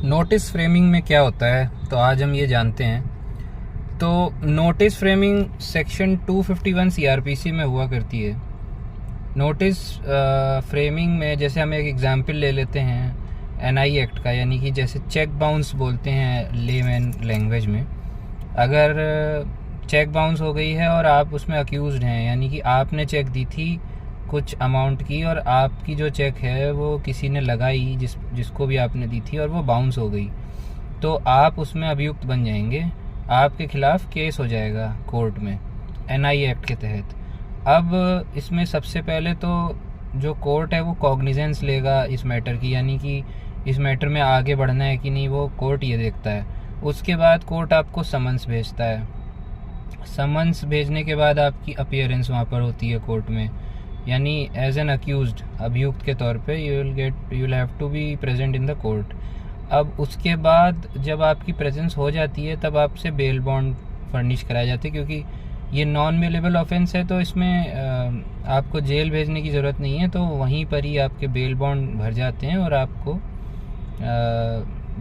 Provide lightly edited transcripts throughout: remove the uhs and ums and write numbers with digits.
Notice framing में क्या होता है, तो आज हम ये जानते हैं। तो नोटिस फ्रेमिंग सेक्शन 251 सीआरपीसी में हुआ करती है। नोटिस फ्रेमिंग में जैसे हम एक एग्जांपल ले लेते हैं एनआई एक्ट का, यानी कि जैसे चेक बाउंस बोलते हैं लेमैन लैंग्वेज में। अगर चेक बाउंस हो गई है और आप उसमें अक्यूज्ड हैं, यानी कि आपने चेक दी थी कुछ अमाउंट की और आपकी जो चेक है वो किसी ने लगाई जिसको भी आपने दी थी और वो बाउंस हो गई, तो आप उसमें अभियुक्त बन जाएंगे। आपके खिलाफ केस हो जाएगा कोर्ट में एनआई एक्ट के तहत। अब इसमें सबसे पहले तो जो कोर्ट है वो कॉग्निजेंस लेगा इस मैटर की, यानी कि इस मैटर में आगे बढ़ना है कि नहीं वो कोर्ट ये देखता है। उसके बाद कोर्ट आपको समन्स भेजता है। समन्स भेजने के बाद आपकी अपीयरेंस वहाँ पर होती है कोर्ट में, यानी एज एन अक्यूज्ड, अभियुक्त के तौर पे you will have to be present in the court. अब उसके बाद जब आपकी प्रेजेंस हो जाती है तब आपसे बेल बॉन्ड फर्निश कराए जाते हैं, क्योंकि ये नॉन बेलेबल ऑफेंस है, तो इसमें आपको जेल भेजने की ज़रूरत नहीं है, तो वहीं पर ही आपके बेल बॉन्ड भर जाते हैं और आपको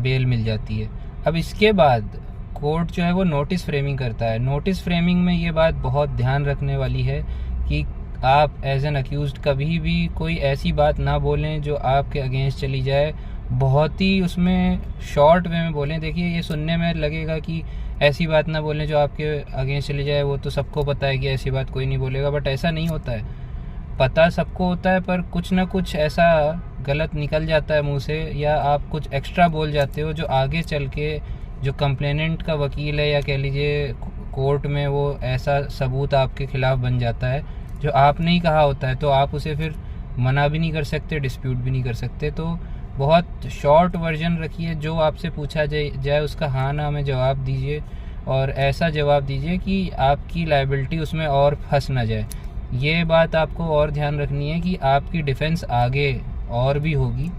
बेल मिल जाती है। अब इसके बाद कोर्ट जो है वो नोटिस फ्रेमिंग करता है। नोटिस फ्रेमिंग में ये बात बहुत ध्यान रखने वाली है कि आप एज एन अक्यूज्ड कभी भी कोई ऐसी बात ना बोलें जो आपके अगेंस्ट चली जाए। बहुत ही उसमें शॉर्ट वे में बोलें। देखिए, ये सुनने में लगेगा कि ऐसी बात ना बोलें जो आपके अगेंस्ट चली जाए, वो तो सबको पता है कि ऐसी बात कोई नहीं बोलेगा, बट ऐसा नहीं होता है। पता सबको होता है, पर कुछ ना कुछ ऐसा गलत निकल जाता है मुंह से, या आप कुछ एक्स्ट्रा बोल जाते हो जो आगे चल के जो कंप्लेनेंट का वकील है या कह लीजिए कोर्ट में, वो ऐसा सबूत आपके खिलाफ बन जाता है जो आपने ही कहा होता है, तो आप उसे फिर मना भी नहीं कर सकते, डिस्प्यूट भी नहीं कर सकते। तो बहुत शॉर्ट वर्जन रखिए, जो आपसे पूछा जाए उसका हाँ ना में जवाब दीजिए, और ऐसा जवाब दीजिए कि आपकी लायबिलिटी उसमें और फंस ना जाए। ये बात आपको और ध्यान रखनी है कि आपकी डिफेंस आगे और भी होगी,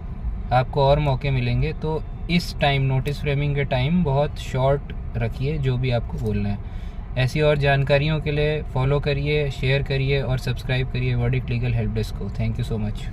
आपको और मौके मिलेंगे। तो इस टाइम नोटिस फ्रेमिंग के टाइम बहुत शॉर्ट रखिए जो भी आपको बोलना है। ऐसी और जानकारियों के लिए फॉलो करिए, शेयर करिए और सब्सक्राइब करिए वर्डिक्ट लीगल हेल्प डेस्क को। Thank you so much.